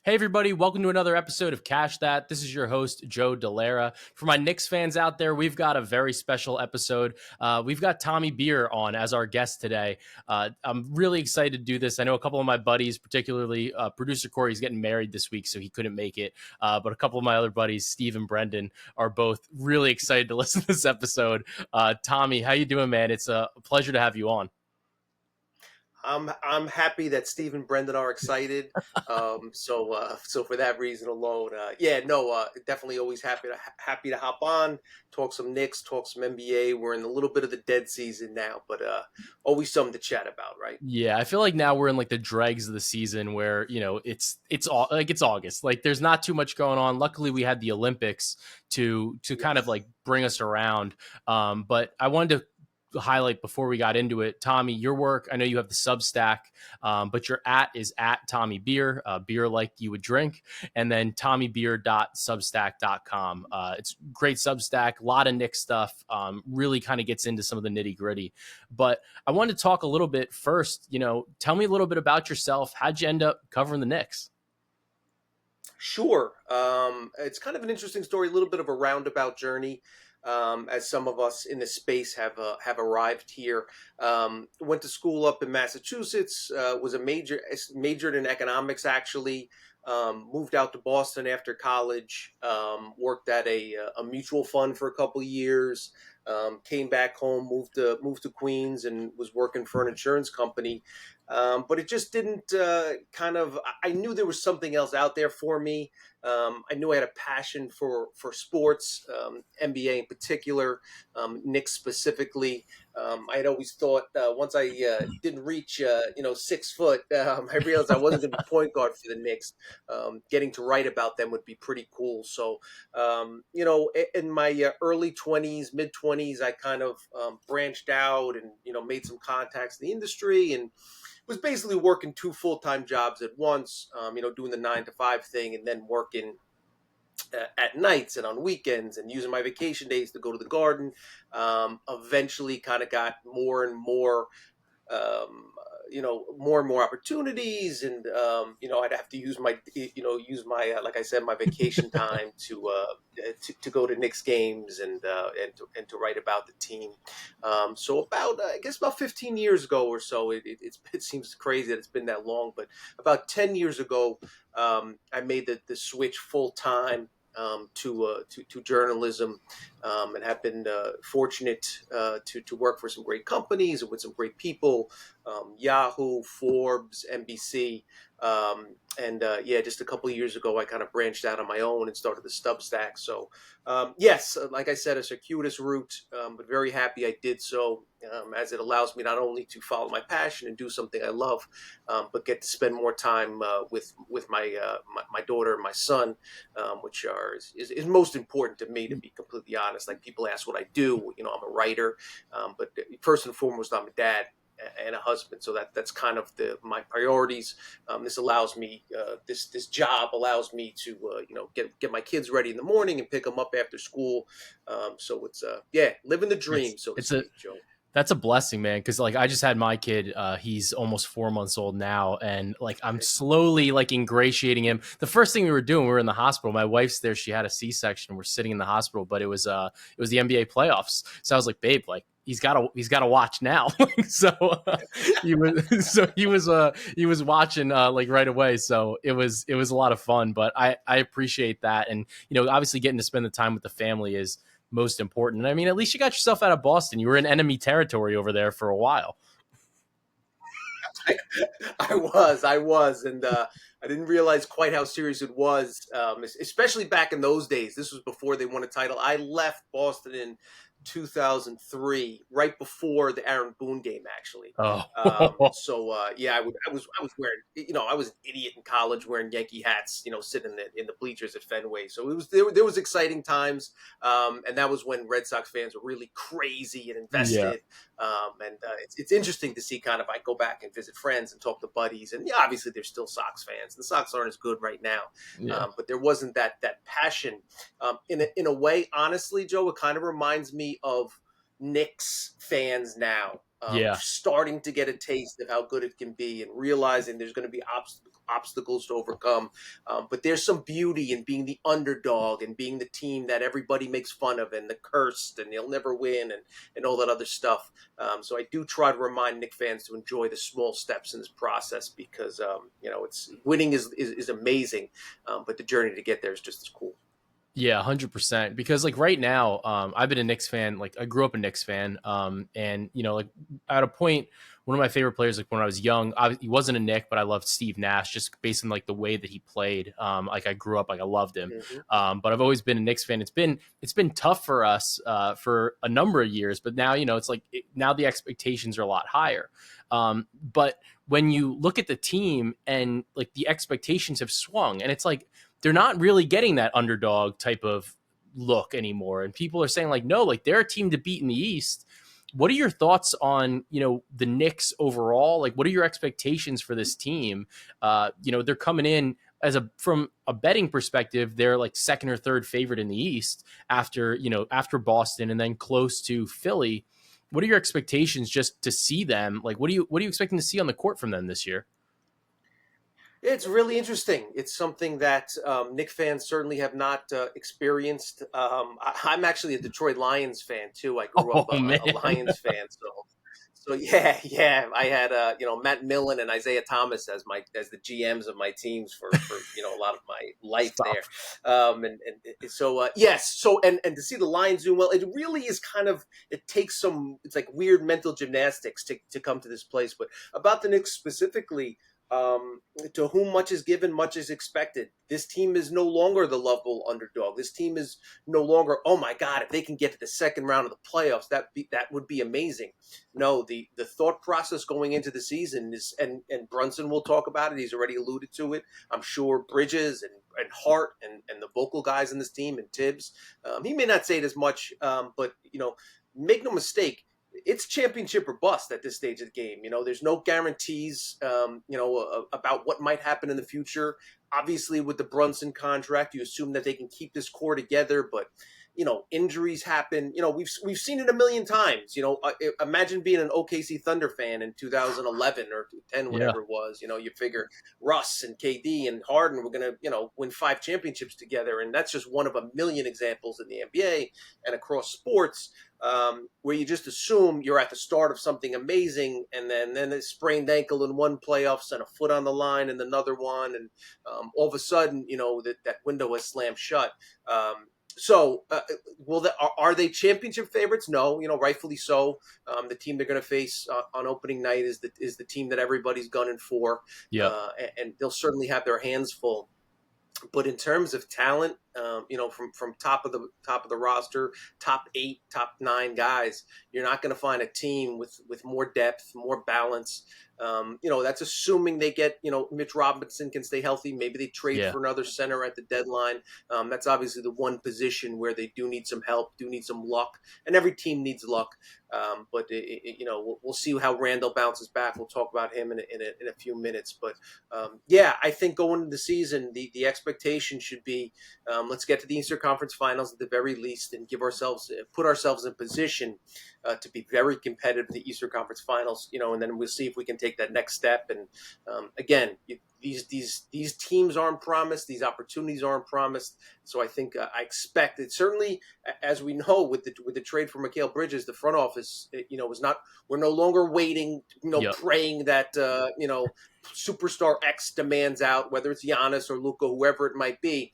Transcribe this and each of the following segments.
Hey everybody, welcome to another episode of Cash That. This is your host, Joe Dellera. For my Knicks fans out there, we've got a very special episode. We've got Tommy Beer on as our guest today. I'm really excited to do this. I know a couple of my buddies, particularly producer Corey, is getting married this week, so he couldn't make it. But a couple of my other buddies, Steve and Brendan, are both really excited to listen to this episode. Tommy, how you doing, man? It's a pleasure to have you on. I'm happy that Steve and Brendan are excited. So for that reason alone, definitely always happy to hop on, talk some Knicks, talk some NBA. We're in a little bit of the dead season now, but always something to chat about, right? Yeah, I feel like now we're in like the dregs of the season where, it's all like it's August. Like there's not too much going on. Luckily we had the Olympics to kind of Yes. like bring us around. But I wanted to highlight before we got into it, Tommy, your work. I know you have the Substack, but your is at Tommy Beer, beer like you would drink, and then tommybeer.substack.com. It's great Substack, a lot of Nick stuff, really kind of gets into some of the nitty gritty. But I wanted to talk a little bit first, tell me a little bit about yourself. How'd you end up covering the Knicks? Sure. It's kind of an interesting story, a little bit of a roundabout journey. As some of us in the space have arrived here. Went to school up in Massachusetts. Was majored in economics actually. Moved out to Boston after college. Worked at a mutual fund for a couple of years. Came back home. Moved to Queens and was working for an insurance company. But it just didn't I knew there was something else out there for me. I knew I had a passion for sports, NBA in particular, Knicks specifically. I had always thought once I didn't reach 6 foot, I realized I wasn't going to be point guard for the Knicks. Getting to write about them would be pretty cool. So in my early 20s, mid 20s, I kind of branched out and made some contacts in the industry and was basically working two full-time jobs at once, doing the 9 to 5 thing and then working at nights and on weekends and using my vacation days to go to the garden. Eventually kind of got more and more more and more opportunities, and I'd have to like I said, my vacation time to go to Knicks games and to write about the team. So about I guess about 15 years ago or so, it seems crazy that it's been that long, but about 10 years ago, I made the switch full time. To journalism, and have been fortunate to work for some great companies and with some great people, Yahoo, Forbes, NBC, just a couple of years ago, I kind of branched out on my own and started the Substack. So, yes, like I said, a circuitous route, but very happy I did so, as it allows me not only to follow my passion and do something I love, but get to spend more time with my daughter and my son, which is most important to me, to be completely honest. Like people ask what I do, I'm a writer, but first and foremost, I'm a dad and a husband. So that's kind of my priorities. This allows me, this job allows me to, get my kids ready in the morning and pick them up after school. So it's, living the dream, so to It's a speak, Joe. That's a blessing, man. Cause like I just had my kid, he's almost 4 months old now. And like I'm slowly like ingratiating him. The first thing we were doing, we were in the hospital. My wife's there, she had a C-section. We're sitting in the hospital, but it was the NBA playoffs. So I was like, babe, like he's gotta watch now. So he was watching like right away. So it was a lot of fun, but I appreciate that. And obviously getting to spend the time with the family is most important. I mean, at least you got yourself out of Boston. You were in enemy territory over there for a while. I was, and I didn't realize quite how serious it was, especially back in those days. This was before they won a title. I left Boston in 2003, right before the Aaron Boone game, actually. Oh, I was wearing, I was an idiot in college wearing Yankee hats, sitting in the bleachers at Fenway. So there was exciting times, and that was when Red Sox fans were really crazy and yeah, invested. It's interesting to see kind of, I go back and visit friends and talk to buddies, and yeah, obviously there's still Sox fans. The Sox aren't as good right now, yeah. but there wasn't that passion. In a way, honestly, Joe, it kind of reminds me of Knicks fans now. Yeah. starting to get a taste of how good it can be and realizing there's going to be obstacles to overcome. But there's some beauty in being the underdog and being the team that everybody makes fun of and the cursed and they'll never win and all that other stuff. So I do try to remind Knicks fans to enjoy the small steps in this process because, it's winning is amazing, but the journey to get there is just as cool. Yeah, 100%. Because like right now, I've been a Knicks fan. Like I grew up a Knicks fan, and like at a point, one of my favorite players, like when I was young, he wasn't a Knick, but I loved Steve Nash just based on like the way that he played. Like I grew up, like I loved him. Hmm. But I've always been a Knicks fan. It's been tough for us for a number of years, but now it's like now the expectations are a lot higher. But when you look at the team and like the expectations have swung, and it's like they're not really getting that underdog type of look anymore. And people are saying like, no, like they're a team to beat in the East. What are your thoughts on, the Knicks overall? Like, what are your expectations for this team? They're coming in from a betting perspective, they're like second or third favorite in the East after Boston and then close to Philly. What are your expectations just to see them? Like, what are you expecting to see on the court from them this year? It's really interesting. It's something that Knicks fans certainly have not experienced. I'm actually a Detroit Lions fan too. I grew up Oh man. a Lions fan, so yeah, yeah. I had Matt Millen and Isaiah Thomas as the GMs of my teams for a lot of my life Stop. there. So yes, so and to see the Lions doing well, it really is kind of it takes some. It's like weird mental gymnastics to come to this place. But about the Knicks specifically, to whom much is given, much is expected. This team is no longer the lovable underdog. This team is no longer, oh my God, if they can get to the second round of the playoffs, that would be amazing. No, the thought process going into the season is, and Brunson will talk about it. He's already alluded to it. I'm sure Bridges and Hart and the vocal guys in this team and Tibbs. He may not say it as much, but make no mistake, it's championship or bust at this stage of the game. There's no guarantees, about what might happen in the future. Obviously, with the Brunson contract, you assume that they can keep this core together, but injuries happen. We've seen it a million times. Imagine being an OKC Thunder fan in 2011 or 10, Yeah. whatever it was. You figure Russ and KD and Harden were going to, win 5 championships together, and that's just one of a million examples in the NBA and across sports. Where you just assume you're at the start of something amazing, and then a sprained ankle in one playoffs and a foot on the line in another one, and all of a sudden, that window has slammed shut. Are they championship favorites? No, rightfully so. The team they're going to face on opening night is the team that everybody's gunning for, Yep. and they'll certainly have their hands full. But in terms of talent, from top of the roster, top 8, top 9 guys, you're not going to find a team with more depth, more balance. That's assuming they get Mitch Robinson can stay healthy. Maybe they trade Yeah. for another center at the deadline. That's obviously the one position where they do need some help, do need some luck, and every team needs luck. But we'll see how Randle bounces back. We'll talk about him in a few minutes. But I think going into the season, the expectation should be let's get to the Eastern Conference Finals at the very least, and put ourselves in position to be very competitive in the Eastern Conference Finals. And then we'll see if we can take that next step. And again, these teams aren't promised, these opportunities aren't promised. So I think I expect it. Certainly, as we know, with the trade for Mikal Bridges, the front office, was not. We're no longer waiting, Yep. praying that superstar X demands out, whether it's Giannis or Luka, whoever it might be.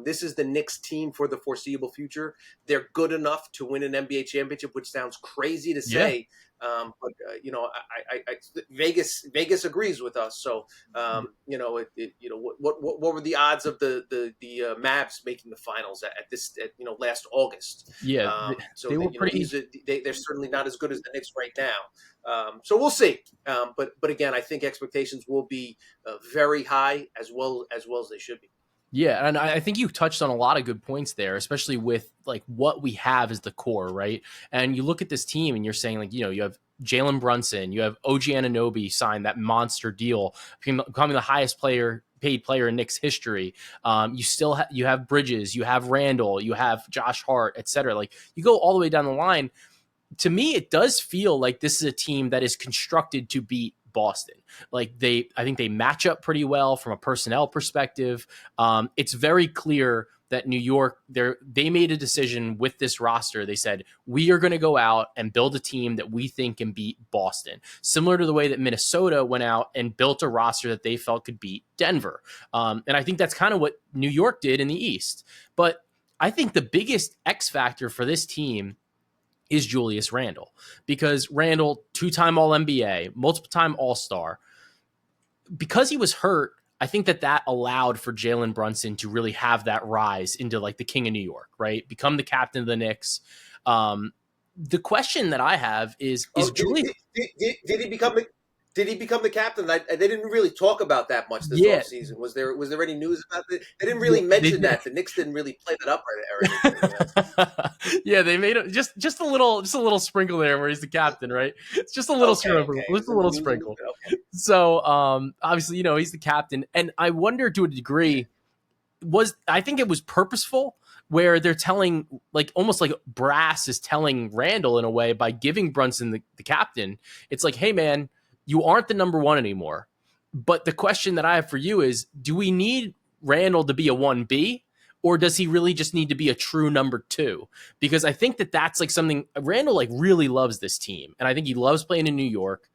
This is the Knicks team for the foreseeable future. They're good enough to win an NBA championship, which sounds crazy to Yeah. say. Vegas agrees with us. So, what were the odds of the Mavs making the finals last August? Yeah. So They were pretty. they're certainly not as good as the Knicks right now. So we'll see. But again, I think expectations will be very high as well as they should be. Yeah, and I think you touched on a lot of good points there, especially with like what we have as the core, right? And you look at this team and you're saying like, you have Jalen Brunson, you have OG Anunoby signed that monster deal, becoming the highest paid player in Knicks history. You have Bridges, you have Randle, you have Josh Hart, etc. Like you go all the way down the line. to me, it does feel like this is a team that is constructed to beat Boston. Like I think they match up pretty well from a personnel perspective. It's very clear that New York, they made a decision with this roster. They said, we are going to go out and build a team that we think can beat Boston, similar to the way that Minnesota went out and built a roster that they felt could beat Denver. And I think that's kind of what New York did in the East. But I think the biggest X factor for this team is Julius Randle, because Randle, two-time All-NBA, multiple-time All-Star, because he was hurt, I think that allowed for Jalen Brunson to really have that rise into like the king of New York, right? Become the captain of the Knicks. The question that I have is Julius? Did he become the captain? They didn't really talk about that much this Yeah. offseason. Was there any news about it? They didn't really mention that. The Knicks didn't really play that up or anything. Yeah, they made it just a little sprinkle there where he's the captain, right? It's just a little sprinkle. Okay. Just a little sprinkle. Okay. So obviously, he's the captain. And I wonder to a degree, I think it was purposeful, where they're telling, like, almost like brass is telling Randle in a way by giving Brunson the captain. It's like, hey man, you aren't the number one anymore. But the question that I have for you is, do we need Randle to be a 1B, or does he really just need to be a true number 2? Because I think that's like something Randle like really loves this team. And I think he loves playing in New York.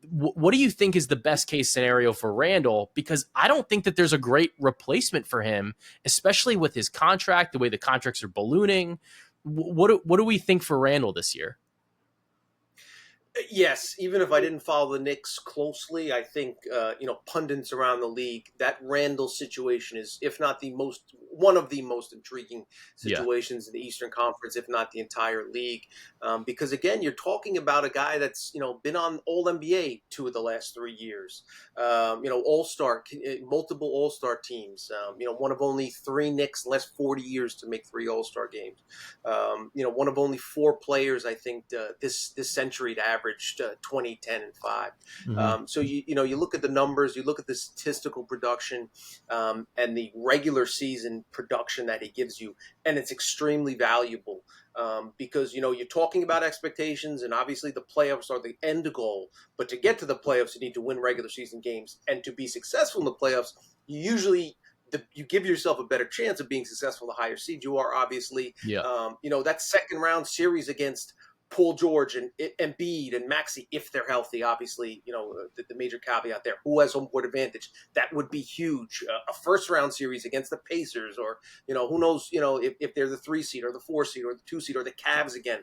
What do you think is the best case scenario for Randle? Because I don't think that there's a great replacement for him, especially with his contract, the way the contracts are ballooning. What do we think for Randle this year? Yes, even if I didn't follow the Knicks closely, I think pundits around the league, that Randle situation is, if not one of the most intriguing situations in the Eastern Conference, if not the entire league. Because again, you're talking about a guy that's been on All NBA 2 of the last 3 years. All-Star, multiple All-Star teams. One of only 3 Knicks last 40 years to make 3 All-Star games. One of only 4 players, I think, this century to averaged 20, 10, and 5. Mm-hmm. So you look at the numbers, you look at the statistical production, and the regular season production that he gives you, and it's extremely valuable. Because you're talking about expectations, and obviously the playoffs are the end goal. But to get to the playoffs, you need to win regular season games, and to be successful in the playoffs, you give yourself a better chance of being successful the higher seed you are. Obviously, that second round series against Paul George and Embiid and Maxey, if they're healthy, obviously, the major caveat there, who has home court advantage, that would be huge. A first round series against the Pacers, or, who knows, if they're the 3 seed or the 4 seed or the 2 seed or the Cavs again,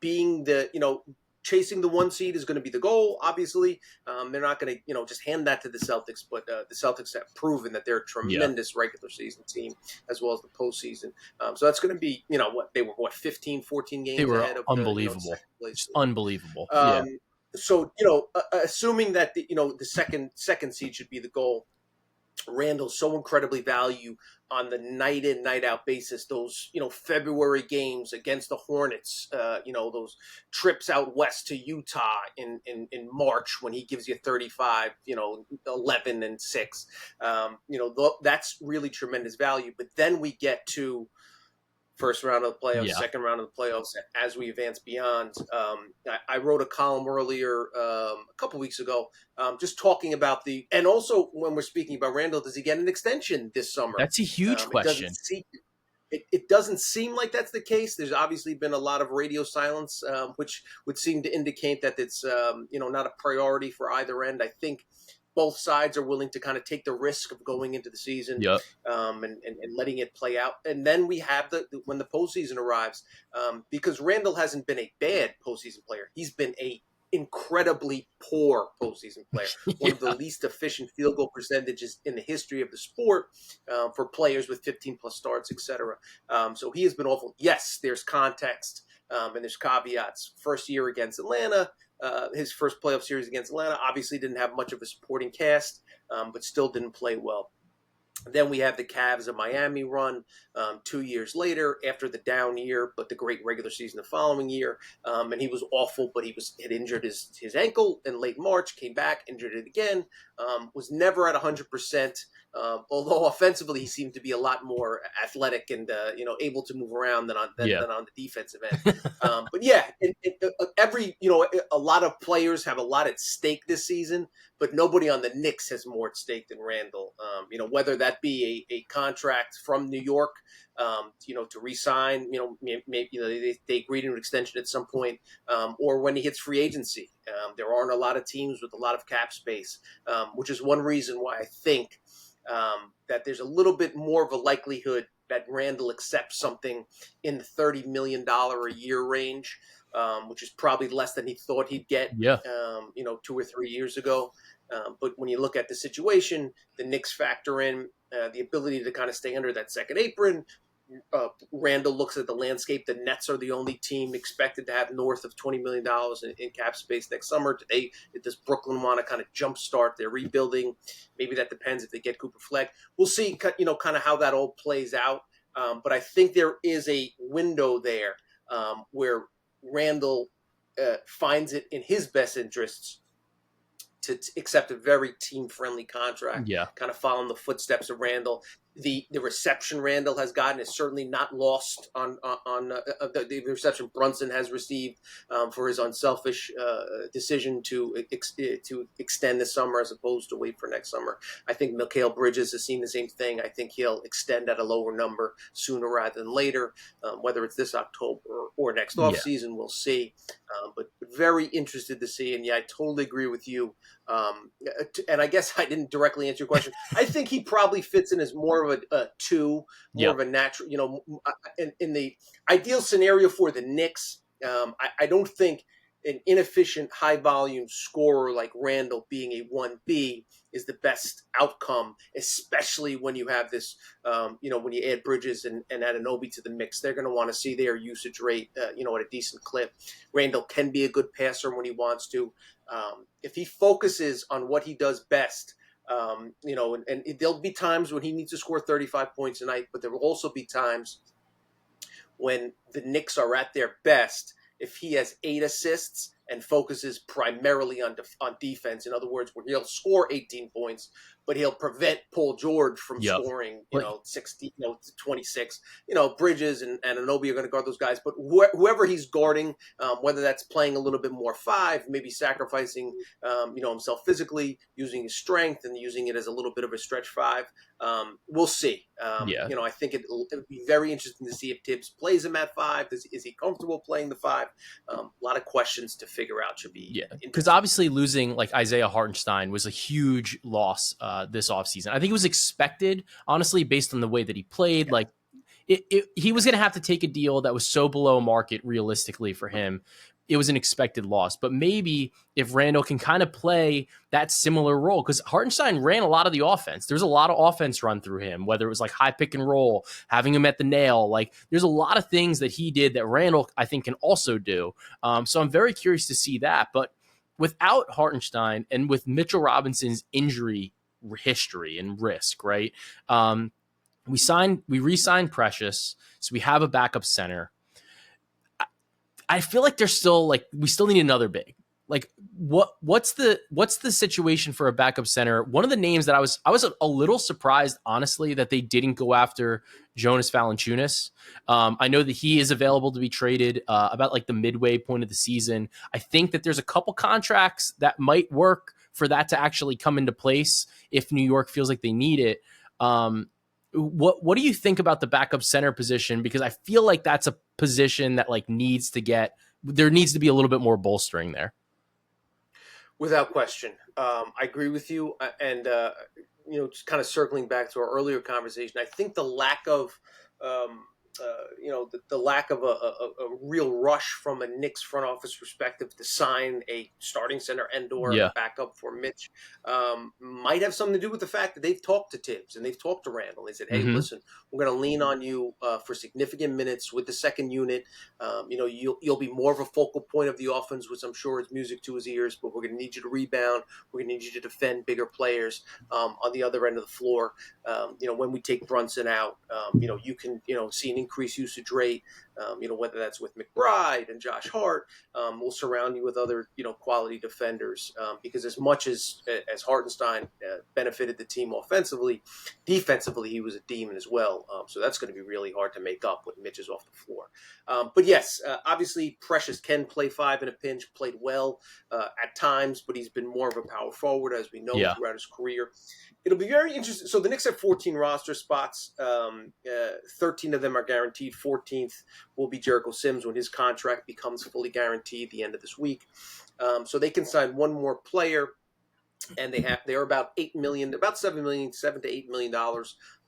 being chasing the 1 seed is going to be the goal. Obviously, they're not going to, just hand that to the Celtics, but the Celtics have proven that they're a tremendous regular season team as well as the postseason. So that's going to be, they were 15, 14 games They were ahead of unbelievable. second place. Just unbelievable. So, assuming that the second seed should be the goal, Randle's so incredibly value on the night in, night out basis. Those, February games against the Hornets, those trips out west to Utah in March when he gives you 35, 11 and 6. That's really tremendous value. But then we get to first round of the playoffs, second round of the playoffs, as we advance beyond. I wrote a column earlier, a couple weeks ago, just talking about and also when we're speaking about Randle, does he get an extension this summer? That's a huge question. It doesn't seem like that's the case. There's obviously been a lot of radio silence, which would seem to indicate that it's not a priority for either end. I think both sides are willing to kind of take the risk of going into the season and letting it play out. And then we have when the postseason arrives, because Randle hasn't been a bad postseason player. He's been a incredibly poor postseason player. One of the least efficient field goal percentages in the history of the sport for players with 15-plus starts, etc. So he has been awful. Yes, there's context and there's caveats. First year against Atlanta, his first playoff series against Atlanta, obviously didn't have much of a supporting cast, but still didn't play well. Then we have the Cavs and Miami run 2 years later after the down year, but the great regular season the following year. And he was awful, but he had injured his ankle in late March, came back, injured it again. was never at 100%. Although offensively he seemed to be a lot more athletic and able to move around than on Yeah. the defensive end. But yeah, a lot of players have a lot at stake this season, but nobody on the Knicks has more at stake than Randle. Whether that be a contract from New York, to re-sign, maybe they agreed to an extension at some point, or when he hits free agency. There aren't a lot of teams with a lot of cap space, which is one reason why I think that there's a little bit more of a likelihood that Randle accepts something in the $30 million a year range, which is probably less than he thought he'd get, Yeah. 2 or 3 years ago. But when you look at the situation, the Knicks factor in the ability to kind of stay under that second apron. Randle looks at the landscape. The Nets are the only team expected to have north of $20 million in cap space next summer. Does Brooklyn want to kind of jumpstart their rebuilding? Maybe that depends if they get Cooper Fleck. We'll see, kind of how that all plays out. But I think there is a window there where Randle finds it in his best interests to accept a very team-friendly contract, Yeah. kind of following the footsteps of Randle. The reception Randle has gotten is certainly not lost on the reception Brunson has received for his unselfish decision to extend this summer as opposed to wait for next summer. I think Mikal Bridges has seen the same thing. I think he'll extend at a lower number sooner rather than later, whether it's this October or next offseason, we'll see. But very interested to see. And yeah, I totally agree with you. And I guess I didn't directly answer your question. I think he probably fits in as more of a two, more of a natural, in the ideal scenario for the Knicks. I don't think an inefficient, high volume scorer like Randle being a 1B is the best outcome, especially when you have this, when you add Bridges and Anunoby to the mix. They're going to want to see their usage rate, at a decent clip. Randle can be a good passer when he wants to. If he focuses on what he does best, and there'll be times when he needs to score 35 points a night, but there will also be times when the Knicks are at their best if he has 8 assists and focuses primarily on defense. In other words, where he'll score 18 points, but he'll prevent Paul George from scoring, 60, 26. Bridges and Anunoby are going to guard those guys, but whoever he's guarding, whether that's playing a little bit more 5, maybe sacrificing, himself physically, using his strength and using it as a little bit of a stretch 5. We'll see. I think it would be very interesting to see if Tibbs plays him at 5. Is he comfortable playing the 5? A lot of questions to figure out. Should be because obviously losing like Isaiah Hartenstein was a huge loss this offseason. I think it was expected, honestly, based on the way that he played. Yeah. Like he was going to have to take a deal that was so below market realistically for him. It was an expected loss. But maybe if Randle can kind of play that similar role, because Hartenstein ran a lot of the offense. There's a lot of offense run through him, whether it was like high pick and roll, having him at the nail. Like there's a lot of things that he did that Randle, I think, can also do. So I'm very curious to see that. But without Hartenstein and with Mitchell Robinson's injury history and risk, right? We re-signed Precious, so we have a backup center. I feel like there's still we still need another big. Like what's the situation for a backup center? One of the names that I was a little surprised, honestly, that they didn't go after Jonas Valanciunas. I know that he is available to be traded about like the midway point of the season. I think that there's a couple contracts that might work for that to actually come into place if New York feels like they need it. What do you think about the backup center position? Because I feel like that's a position that there needs to be a little bit more bolstering there. Without question. I agree with you. And, just kind of circling back to our earlier conversation, I think the lack of, the lack of a real rush from a Knicks front office perspective to sign a starting center and/or a backup for Mitch might have something to do with the fact that they've talked to Tibbs and they've talked to Randle. They said, "Hey, listen, we're going to lean on you for significant minutes with the second unit. You'll be more of a focal point of the offense, which I'm sure is music to his ears. But we're going to need you to rebound. We're going to need you to defend bigger players on the other end of the floor. When we take Brunson out, you can see an increased usage rate. whether that's with McBride and Josh Hart. We'll surround you with other, quality defenders, because as much as Hartenstein benefited the team offensively, defensively he was a demon as well. So that's going to be really hard to make up when Mitch is off the floor. But yes, obviously Precious can play five in a pinch, played well at times, but he's been more of a power forward, as we know, Yeah. throughout his career. It'll be very interesting. So the Knicks have 14 roster spots. 13 of them are guaranteed. 14th will be Jericho Sims when his contract becomes fully guaranteed at the end of this week. So they can sign one more player, and they're about $7 to $8 million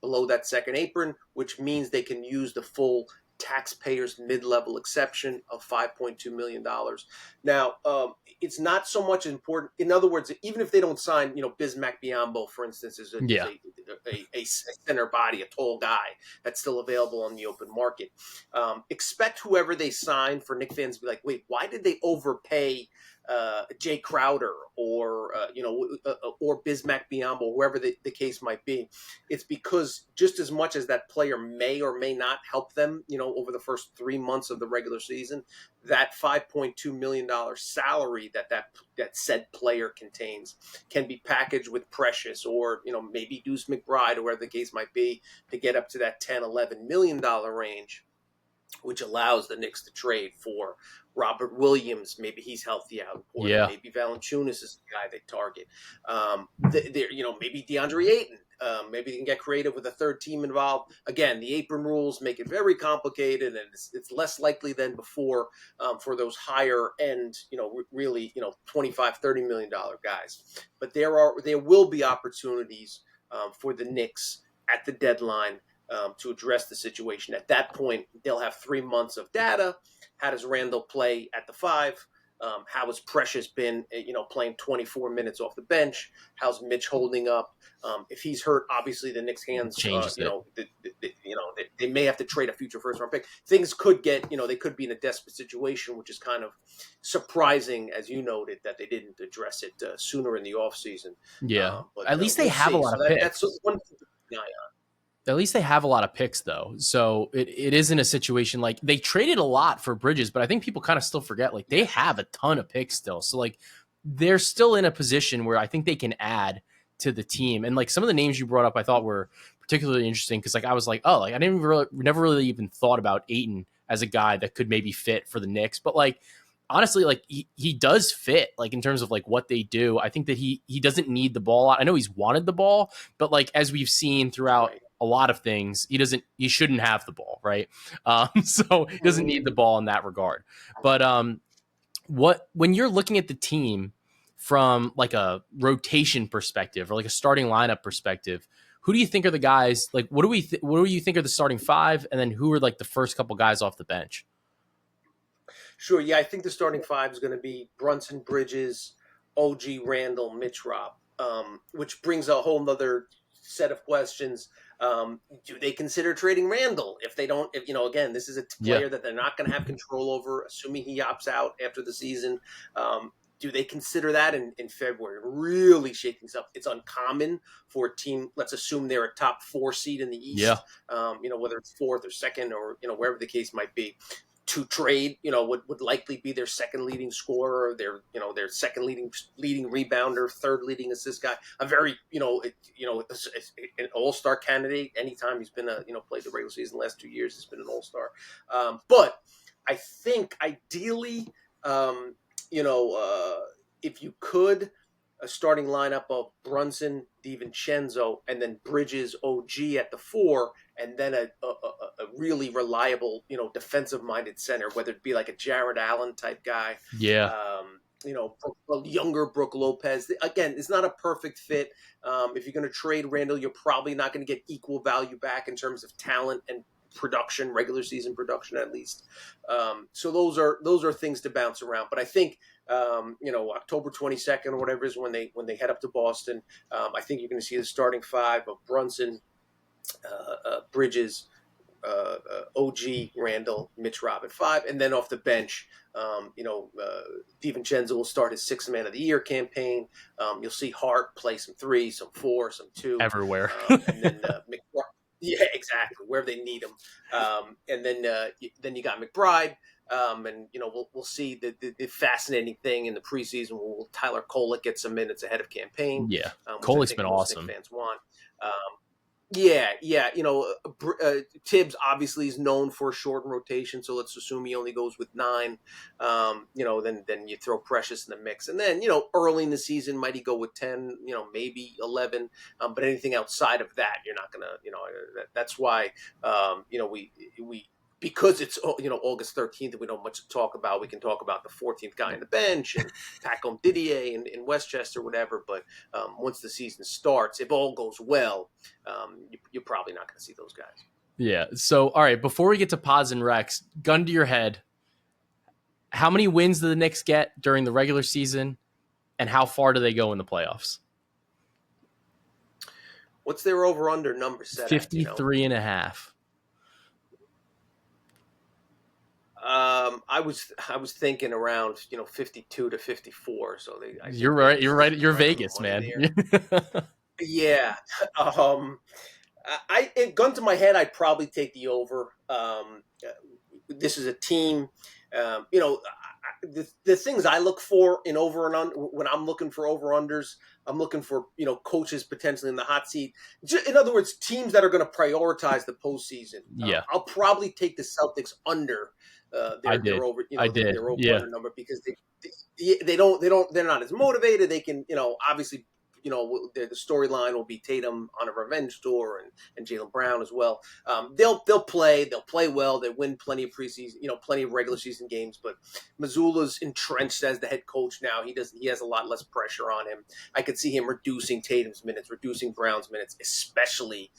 below that second apron, which means they can use the full taxpayers mid-level exception of $5.2 million. Now, it's not so much important. In other words, even if they don't sign, Bismack Biyombo, for instance, is a center body, a tall guy that's still available on the open market. Expect whoever they sign for Knicks fans to be like, wait, why did they overpay Jay Crowder or Bismack Biyombo, whoever the case might be? It's because just as much as that player may or may not help them, over the first 3 months of the regular season, that $5.2 million salary that said player contains can be packaged with Precious or, maybe Deuce McBride or whatever the case might be to get up to that $10-11 million range, which allows the Knicks to trade for Robert Williams. Maybe he's healthy out in Portland. Yeah. Maybe Valanciunas is the guy they target. Maybe DeAndre Ayton. Maybe they can get creative with a third team involved. Again, the apron rules make it very complicated, and it's less likely than before for those higher end, really, $25-30 million guys. But there will be opportunities for the Knicks at the deadline to address the situation. At that point, they'll have 3 months of data. How does Randle play at the five? How has Precious been, playing 24 minutes off the bench? How's Mitch holding up? If he's hurt, obviously the Knicks' hands, Changes they may have to trade a future first-round pick. Things could get, they could be in a desperate situation, which is kind of surprising, as you noted, that they didn't address it sooner in the offseason. Yeah. But At least they have a lot of picks. That's one thing to keep an eye on. At least they have a lot of picks, though. So it isn't a situation like they traded a lot for Bridges, but I think people kind of still forget, like, they have a ton of picks still. So, like, they're still in a position where I think they can add to the team. And, like, some of the names you brought up I thought were particularly interesting because, like, I was like, oh, like, I never really even thought about Ayton as a guy that could maybe fit for the Knicks. But, like, honestly, like, he does fit, like, in terms of, like, what they do. I think that he doesn't need the ball. I know he's wanted the ball, but, like, as we've seen throughout a lot of things, he shouldn't have the ball, right? So he doesn't need the ball in that regard. But when you're looking at the team from like a rotation perspective or like a starting lineup perspective, who do you think are the guys? Like, what do you think are the starting five, and then who are like the first couple guys off the bench? Sure, yeah, I think the starting five is going to be Brunson, Bridges, OG, Randle, Mitch, Rob, which brings a whole nother set of questions. Do they consider trading Randle if they don't? Again, this is a player that they're not going to have control over, assuming he opts out after the season. Do they consider that in February? Really shake things up. It's uncommon for a team. Let's assume they're a top 4 seed in the East. Whether it's fourth or second or wherever the case might be. To trade, would likely be their second leading scorer, their second leading rebounder, third leading assist guy, a very, an all-star candidate. Anytime he's been played the regular season the last 2 years, he's been an all-star. But I think ideally, if you could, a starting lineup of Brunson, DiVincenzo, and then Bridges, OG at the 4, and then a really reliable, defensive-minded center, whether it be like a Jared Allen type guy, a younger Brook Lopez. Again, it's not a perfect fit. If you're going to trade Randle, you're probably not going to get equal value back in terms of talent and production, regular season production at least. So those are things to bounce around. But I think October 22nd or whatever is when they head up to Boston. I think you're going to see the starting five of Brunson, Bridges, OG, Randle, Mitch, Rob at 5, and then off the bench, DiVincenzo will start his 6th Man of the Year campaign. You'll see Hart play some 3, some 4, some 2 everywhere, and then McBride. Yeah, exactly. wherever they need him. And then you got McBride. And we'll see the fascinating thing in the preseason. Will Tyler Kolek get some minutes ahead of campaign? Yeah, Which I Kolek's think been most awesome. Knicks fans want. Yeah. Tibbs obviously is known for a shortened rotation, so let's assume he only goes with 9. Then you throw Precious in the mix, and then early in the season might he go with 10, maybe 11, but anything outside of that, you're not gonna, that's why, we because it's August 13th and we don't have much to talk about. We can talk about the 14th guy on the bench and Pacom Didier in Westchester, whatever. But once the season starts, if all goes well, you're probably not going to see those guys. Yeah. So, all right, before we get to pods and Rex, gun to your head, how many wins do the Knicks get during the regular season, and how far do they go in the playoffs? What's their over-under number set 53 and a half. I was thinking around 52 to 54. So You're right. You're right. You're Vegas, man. Yeah. Gun to my head, I'd probably take the over. This is a team. The things I look for in over and under when I'm looking for over unders, I'm looking for coaches potentially in the hot seat. In other words, teams that are going to prioritize the postseason. Yeah, I'll probably take the Celtics under their over. Their over under number because they're not as motivated. They can obviously. The storyline will be Tatum on a revenge tour and Jaylen Brown as well. They'll play well. They win plenty of preseason, plenty of regular season games. But Mazzulla's entrenched as the head coach now. He has a lot less pressure on him. I could see him reducing Tatum's minutes, reducing Brown's minutes, especially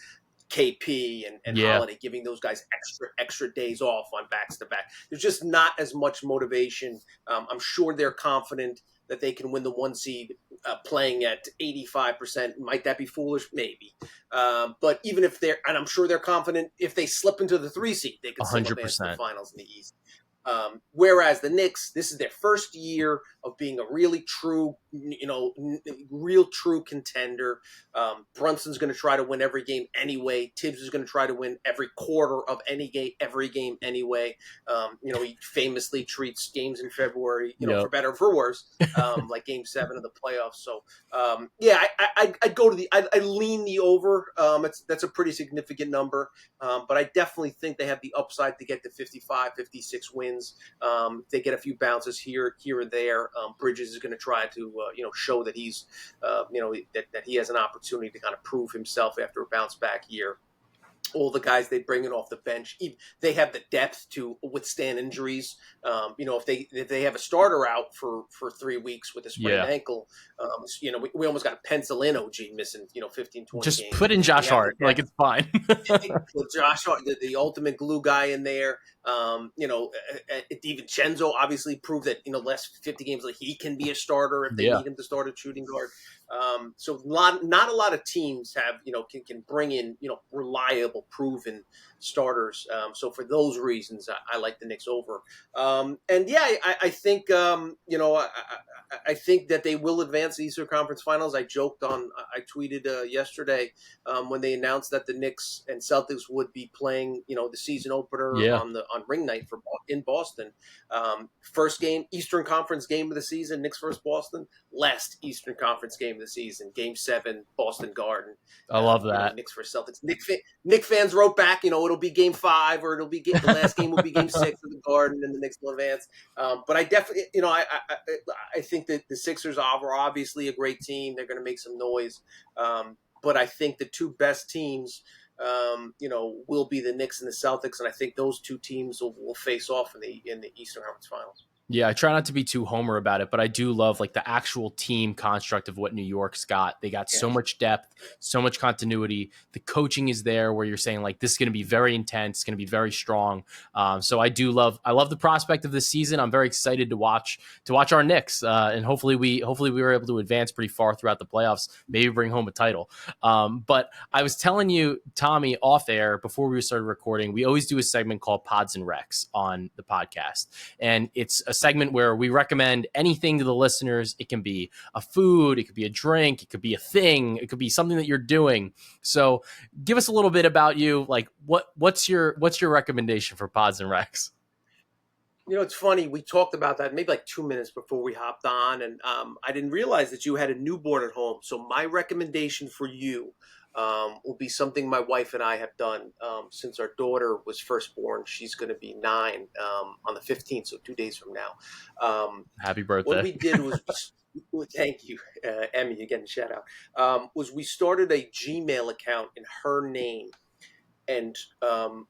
KP and Holiday, giving those guys extra days off on backs to back. There's just not as much motivation. I'm sure they're confident that they can win the 1 seed playing at 85%. Might that be foolish? Maybe. But even if and I'm sure they're confident if they slip into the 3 seed, they can still advance to the finals in the East. Whereas the Knicks, this is their first year of being a really true, real true contender. Brunson's going to try to win every game anyway. Tibbs is going to try to win every quarter of every game anyway. He famously treats games in February, for better or for worse, like Game 7 of the playoffs. So, I'd go to I lean the over. That's a pretty significant number, but I definitely think they have the upside to get to 55, 56 wins. They get a few bounces here and there. Bridges is going to try to show that he's that he has an opportunity to kind of prove himself after a bounce back year. All the guys they bring in off the bench, they have the depth to withstand injuries. If they have a starter out for 3 weeks with a sprained ankle, we almost got to pencil in OG missing 15, 20 just games. Put in Josh Hart, like it's fine. With Josh Hart, the ultimate glue guy in there. DiVincenzo obviously proved that last 50 games like he can be a starter if they need him to start a shooting guard. So not a lot of teams have can bring in reliable, proven starters. So for those reasons, I like the Knicks over. I think I think that they will advance the Eastern Conference Finals. I tweeted yesterday when they announced that the Knicks and Celtics would be playing the season opener on ring night in Boston. First game, Eastern Conference game of the season, Knicks versus Boston. Last Eastern Conference game of the season, Game 7, Boston Garden. I love that. Knicks versus Celtics. Nick fans wrote back, it'll be Game 5 or the last game will be Game 6 of the Garden and the Knicks will advance. But I definitely, I think that the Sixers are obviously a great team. They're going to make some noise. But I think the two best teams will be the Knicks and the Celtics, and I think those two teams will face off in the Eastern Conference Finals. Yeah, I try not to be too homer about it, but I do love like the actual team construct of what New York's got. They got so much depth, so much continuity. The coaching is there where you're saying like this is going to be very intense, it's going to be very strong. So I love the prospect of this season. I'm very excited to watch our Knicks, and hopefully we were able to advance pretty far throughout the playoffs, maybe bring home a title. But I was telling you, Tommy, off air before we started recording, we always do a segment called Pods and Recs on the podcast, and it's a segment where we recommend anything to the listeners. It can be a food, it could be a drink, it could be a thing, it could be something that you're doing. So give us a little bit about you. Like what's your recommendation for Pods and Recs? It's funny. We talked about that maybe like 2 minutes before we hopped on, and I didn't realize that you had a newborn at home. So my recommendation for you will be something my wife and I have done since our daughter was first born. She's going to be 9 on the 15th, so 2 days from now. Happy What birthday. we did was, thank you, Emmy, again, shout out, was we started a Gmail account in her name. And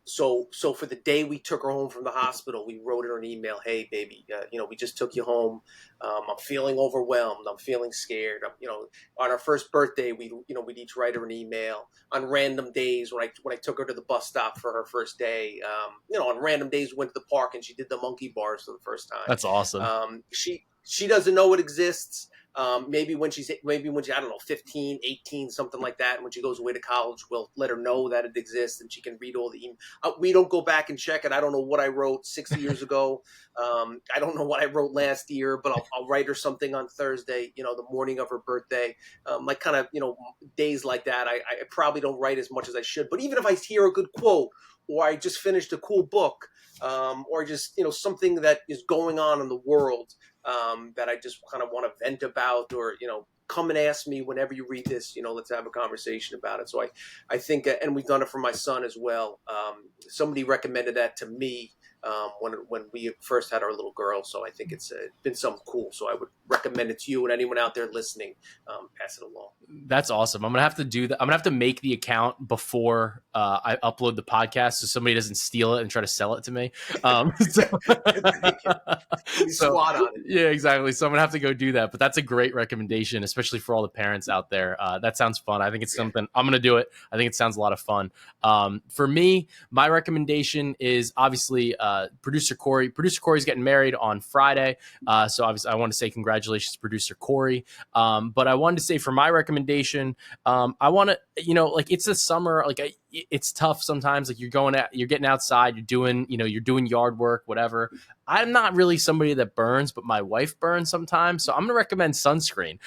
so for the day we took her home from the hospital, we wrote her an email. Hey, baby, we just took you home. I'm feeling overwhelmed. I'm feeling scared. On our first birthday, we'd each write her an email. On random days, when I took her to the bus stop for her first day, on random days we went to the park and she did the monkey bars for the first time. That's awesome. She doesn't know it exists. Maybe when she, I don't know, 15, 18, something like that. And when she goes away to college, we'll let her know that it exists and she can read all the emails. We don't go back and check it. I don't know what I wrote 60 years ago. I don't know what I wrote last year, but I'll write her something on Thursday, the morning of her birthday. Like kind of, days like that. I probably don't write as much as I should, but even if I hear a good quote, or I just finished a cool book, or just, something that is going on in the world, that I just kind of want to vent about, or, come and ask me whenever you read this, let's have a conversation about it. So I think, and we've done it for my son as well. Somebody recommended that to me, when we first had our little girl. So I think it's been something cool. So I would recommend it to you and anyone out there listening, pass it along. That's awesome. I'm going to have to do that. I'm going to have to make the account before I upload the podcast so somebody doesn't steal it and try to sell it to me. So, Squat on it. Yeah, exactly. So I'm going to have to go do that. But that's a great recommendation, especially for all the parents out there. That sounds fun. I think it's something I'm going to do it. I think it sounds a lot of fun. For me, my recommendation is obviously producer Corey. Producer Corey's getting married on Friday. So obviously I want to say congratulations to producer Corey. But I wanted to say for my recommendation, I want to, like it's the summer, like it's tough sometimes. Like you're getting outside, you're doing yard work, whatever. I'm not really somebody that burns, but my wife burns sometimes. So I'm going to recommend sunscreen.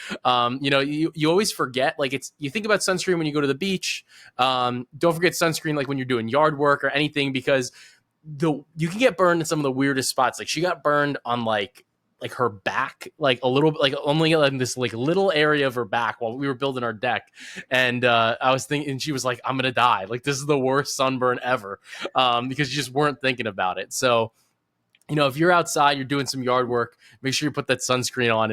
You always forget, like you think about sunscreen when you go to the beach. Don't forget sunscreen, like when you're doing yard work or anything, because you can get burned in some of the weirdest spots. Like she got burned on like her back, like a little, like only like this like little area of her back while we were building our deck. And I was thinking, she was like, I'm going to die. Like this is the worst sunburn ever, because you just weren't thinking about it. So, if you're outside, you're doing some yard work, make sure you put that sunscreen on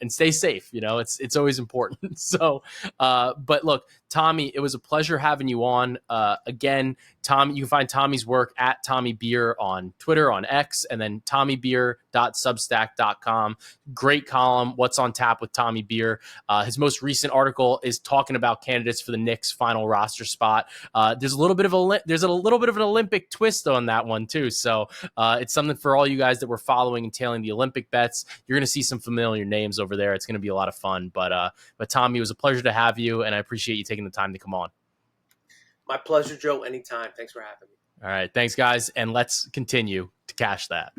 and stay safe. It's always important. So, but look, Tommy, it was a pleasure having you on. Again, Tommy, you can find Tommy's work at Tommy Beer on Twitter, on X, and then tommybeer.substack.com. Great column, What's on Tap with Tommy Beer. His most recent article is talking about candidates for the Knicks final roster spot. There's a little bit of an Olympic twist on that one too. So it's something for all you guys that were following and tailing the Olympic bets. You're going to see some familiar names over there. It's going to be a lot of fun. But Tommy, it was a pleasure to have you, and I appreciate you taking the time to come on. My pleasure, Joe. Anytime. Thanks for having me. All right. Thanks, guys. And let's continue to cash that.